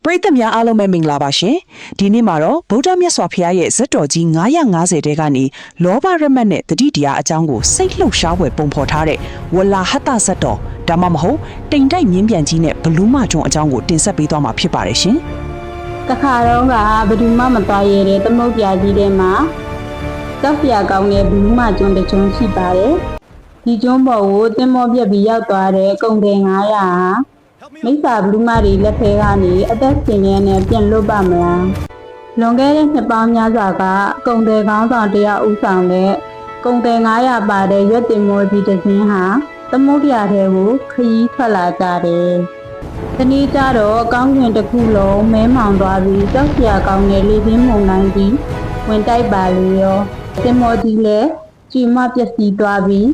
ပရိသတ်များအားလုံးပဲမင်္ဂလာပါရှင်ဒီနေ့မှာတော့ဗုဒ္ဓမြတ်စွာဘုရားရဲ့ဇတ်တော်ကြီး950တဲကနေလောဘရမတ်နဲ့တတိတရားအကြောင်းကိုစိတ်လှုပ်ရှားဖွယ်ပုံဖော်ထားတဲ့ဝလာဟတဇတ်တော်ဒါမှမဟုတ်တိမ်တိုက်မြင်းပြန်ကြီးနဲ့ဘလူးမကျွန်းအကြောင်းကိုတင်ဆက်ပေးသွားမှာဖြစ်ပါတယ်ရှင်တခါတော့ကဘယ်သူမှမသွားရတဲ့သမုတ်ပြကြီးထဲမှာတောက်ပြကောင်းတဲ့ဘလူးမကျွန်းတစ်ကျွန်းရှိပါတယ်ဒီကျွန်းပေါ်ကိုတင်မောပြက်ပြီးရောက်သွားတဲ့ကုန်တယ်900မိစ္ဆာဘလူးမတွေလက်ထဲကနေအသက်ရှင်နေနဲ့ပြန်လွတ်ပါမလားလွန်ခဲ့တဲ့နှစ်ပေါင်းများစွာကကုန်တယ်ကောင်းဆောင်တရားဦးဆောင်တဲ့ကုန်တယ်900ပါတဲ့ရွက်တင်မောကြီးတစ်စင်းဟာသမုတ်ပြထဲကိုခရီးထွက်လာကြတယ်ဒီနေ့ကျတော့ကောင်းကင်တစ်ခုလုံးမဲမောင်သွားပြီးကြောက်စရာကောင်းတဲ့လေပြင်းမုန်တိုင်းကြီးဝင်တိုက်ပါလေရောတင်မောကြီးလည်းကြွေမပျက်စီးသွားပြီး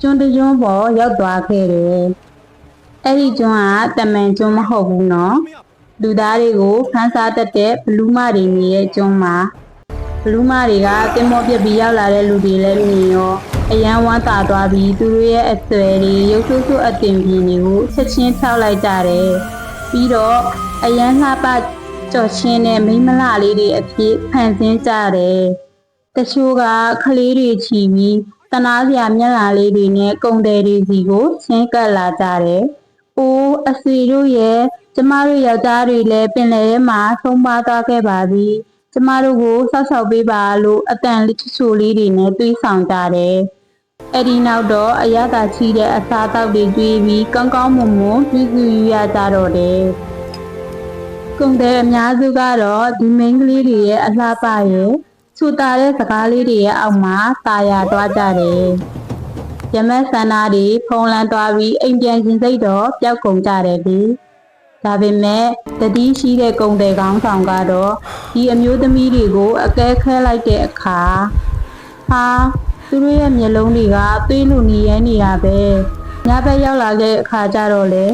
ကျွန်းတကျွန်းပေါ်ရောက်သွားခဲ့တယ်အဲ့ဒီကျွန်းကတမန်ကျွန်းမဟုတ်ဘူးနော်လူသားတွေကိုခန်းစားတတ်တဲ့ဘလူးမတွေနေတဲ့ကျွန်းမှာဘလူးမတွေကတင်မောပြက်ပြီးရောက်လာတဲ့လူတွေလည်းမြင်ရောအရန်ဝမ်းသာသွားပြီးသူတို့ရဲ့အဆွဲတွေရုပ်ဆိုးဆိုးအတင်ပြင်းတွေကိုချက်ချင်းဖြောက်လိုက်ကြတယ်ပြီးတော့အရန်လှပကြော်ချင်းတဲ့မိမလှလေးတွေအဖြစ်ဖန်ဆင်းကြတယ်တချို့ကကလေးတွေချီပြီးတနာစရာမျက်နှာလေးတွေနဲ့ကုံတယ်တွေစီကိုရှင်းကပ်လာကြတယ်အိုးအဆွေတို့ရဲ့ကျမတို့ယောက်ျားတွေလည်းပင်လယ်ထဲမှာဆုံးပါသွားခဲ့ပါပြီကျမတို့ကိုဆောက်ရှောက်ပေးပါလို့အတန်လေးချိုလေးတွေနဲ့တွေးဆောင်ကြတယ်အဲ့ဒီနောက်တော့အရသာချီတဲ့အစားအသောက်တွေကျွေးပြီးကောင်းကောင်းမွန်မွန်ပြုစုရကြတော့တယ်ကုန်တဲ့အများစုကတော့ဒီမိန်းကလေးတွေရဲ့အလှပရဲ့ချူတာတဲ့စကားလေးတွေရဲ့အောက်မှာတာယာသွားကြတယ်ရမက်ဆန္ဒတွေဖုံးလန်းသွားပြီးအိမ်ပြန်ရှင်စိတ်တော့ပျောက်ကုန်ကြတယ်ဒီဒါပေမဲ့တတိရှိတဲ့ကုန်တဲ့ကောင်းဆောင်ကတော့ဒီအမျိုးသမီးတွေကိုအကဲခဲလိုက်တဲ့အခါဟာသူတို့ရဲ့မျက်လုံးတွေကသွေးလူနေရနေတာပဲညဘက်ရောက်လာတဲ့အခါကျတော့လေ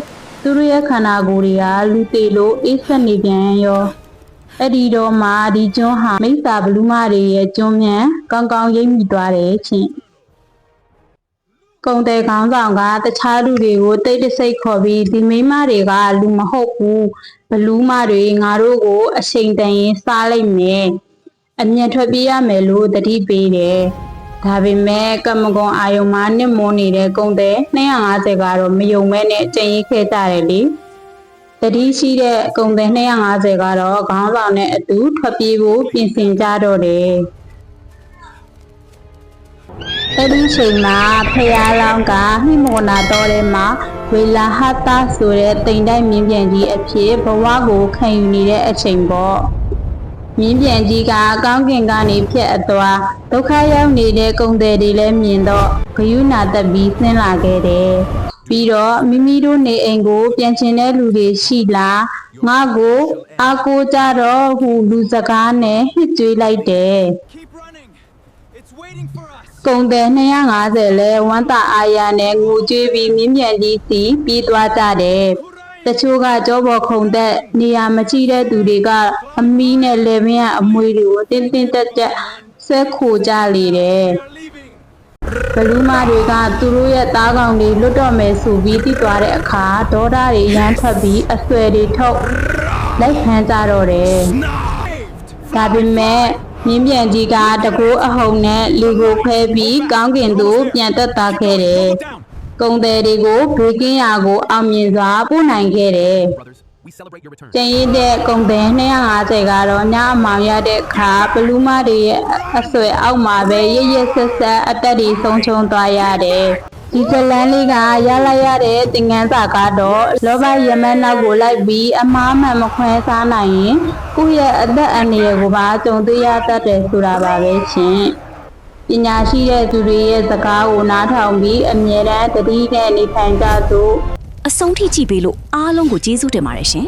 သူတို့ရဲ့ခန္ဓာကိုယ်တွေကလူသေးလို့အေးဆက်နေပြန်ရောအဲ့ဒီတော့မှဒီကျွန်းဟာမိစ္ဆာဘလူးမတွေရဲ့ကျွန်းမြန်ကောင်းကောင်းရိပ်မိသွားတယ်ချင်းကုန်တဲ့ခေါင်းဆောင်ကတခြားလူတွေကိုတိတ်တဆိတ်ခေါ်ပြီးဒီမိန်းမတွေကလူမဟုတ်ဘူးဘလူးမတွေငါတို့ကိုအချိန်တန်ရင်စားလိုက်မယ်အမြင်ထွက်ပြေးရမယ်လို့တတိပေးတယ်ဒါပေမဲ့ကမ္မကွန်အာယုံမှာနစ်မိုးနေတဲ့ကုန်တဲ့250ကတော့မယုံမဲနဲ့ကျင်ရိပ်ခဲ့ကြတယ်လေတတိရှိတဲ့ကုန်တဲ့250ကတော့ခေါင်းဆောင်နဲ့အတူထွက်ပြေးဖို့ပြင်ဆင်ကြတော့တယ်အဲ့ဒီချိန်မှာဖယားလောင်းကဟိမောနာတော်ထဲမှာဝေလာဟတာဆိုတဲ့တိမ်တိုက်မြင်းပြန်ကြီးအဖြစ်ဘဝကိုခံယူနေတဲ့အချိန်ပေါ့မြင်းပြန်ကြီးကကောင်းကင်ကနေဖြတ်အသွားဒုက္ခရောက်နေတဲ့ကုန်သည်တွေလည်းမြင်တော့ဂယုနာတက်ပြီးဆင်းလာခဲ့တယ်ပြီးတော့မိမိတို့နေအိမ်ကိုပြန်ချင်တဲ့လူတွေရှိလားငါ့ကိုအားကိုးကြတော့ဟူလူစကားနဲ့ဟစ်ကြွေးလိုက်တယ်ကုန်တယ်250လဲဝမ်းသာအားရနဲ့ငိုကြွေးပြီးမြင်းပြန်ကြီးစီပြေးသွားကြတယ်တချို့ကကြောပေါ်ခုန်သက်နေရာမကြည့်တဲ့သူတွေကအမီးနဲ့လေပင်ကအမွေတွေကိုတင်းတင်းတက်တက်ဆွဲခိုကြလေတယ်ဘလူးမတွေကသူတို့ရဲ့သားကောင်တွေလွတ်တော့မယ်ဆိုပြီးသိသွားတဲ့အခါဒေါသတွေရမ်းထွက်ပြီးအဆွဲတွေထုတ်လိုက်ခံကြတော့တယ်ဒါပေမဲ့မြင်းပြန်ကြီးကတကိုးအဟုန်နဲ့လူကိုဖဲပြီးကောင်းကင်သို့ပြန်တက်သွားခဲ့တယ်ကုန်သည်တွေကိုဘေးကင်းရာကိုအောင်မြင်စွာပို့နိုင်ခဲ့တယ်ကျန်ရည်တဲ့ကုန်သည်250ကတော့ညအမောင်ရတဲ့အခါဘလူးမတွေရဲ့အဆွဲအောက်မှာပဲရရဆက်ဆက်အသက်တွေဆုံးချုံသွားရတယ်ဒီဇလန်လေးကရလိုက်ရတဲ့သင်္ကန်းစာကတော့လောဘယမန်နောက်ကိုလိုက်ပြီးအမားမှန်မခွဲစားနိုင်ရင်ကိုယ့်ရဲ့အသက်အန္တရာယ်ကိုပါကြုံတွေ့ရတတ်တယ်ဆိုတာပါပဲရှင်ပညာရှိတဲ့သူတွေရဲ့စကားကိုနားထောင်ပြီးအမြဲတမ်းသတိနဲ့နေထိုင်ကြသို့အဆုံးထိကြည့်ပေးလို့အားလုံးကိုကျေးဇူးတင်ပါတယ်ရှင်